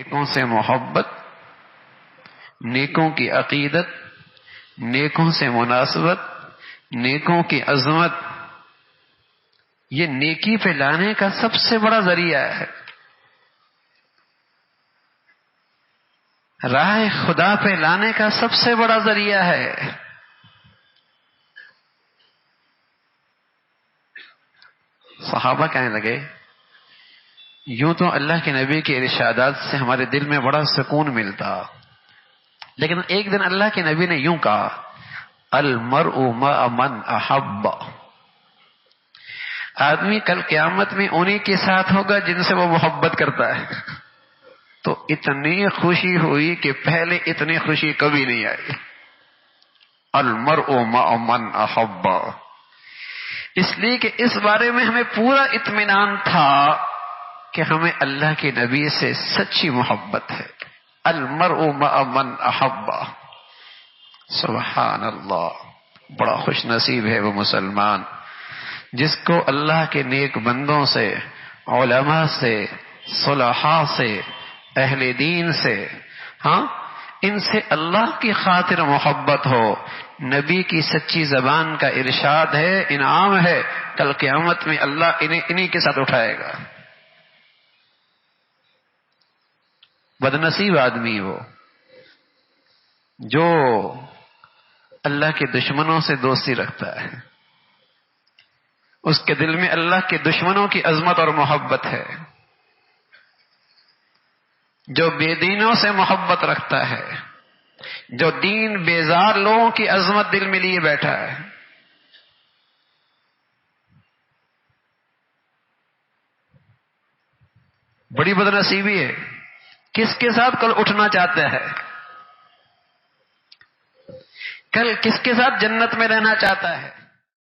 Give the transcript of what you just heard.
نیکوں سے محبت، نیکوں کی عقیدت، نیکوں سے مناسبت، نیکوں کی عظمت، یہ نیکی پہ لانے کا سب سے بڑا ذریعہ ہے۔ راہ خدا پہ لانے کا سب سے بڑا ذریعہ ہے۔ صحابہ کہنے لگے یوں تو اللہ کے نبی کے ارشادات سے ہمارے دل میں بڑا سکون ملتا، لیکن ایک دن اللہ کے نبی نے یوں کہا المرء مع من احب، آدمی کل قیامت میں انہی کے ساتھ ہوگا جن سے وہ محبت کرتا ہے۔ تو اتنی خوشی ہوئی کہ پہلے اتنی خوشی کبھی نہیں آئی۔ المرء مع من احب، اس لیے کہ اس بارے میں ہمیں پورا اطمینان تھا کہ ہمیں اللہ کے نبی سے سچی محبت ہے۔ المرء مع من احب، سبحان اللہ، بڑا خوش نصیب ہے وہ مسلمان جس کو اللہ کے نیک بندوں سے، علماء سے، صلحاء سے، اہل دین سے، ان سے اللہ کی خاطر محبت ہو۔ نبی کی سچی زبان کا ارشاد ہے، انعام ہے، کل قیامت میں اللہ انہی کے ساتھ اٹھائے گا۔ بدنصیب آدمی وہ جو اللہ کے دشمنوں سے دوستی رکھتا ہے، اس کے دل میں اللہ کے دشمنوں کی عظمت اور محبت ہے۔ جو بے دینوں سے محبت رکھتا ہے، جو دین بیزار لوگوں کی عظمت دل میں لیے بیٹھا ہے، بڑی بدنصیبی ہے۔ کس کے ساتھ کل اٹھنا چاہتا ہے؟ کل کس کے ساتھ جنت میں رہنا چاہتا ہے؟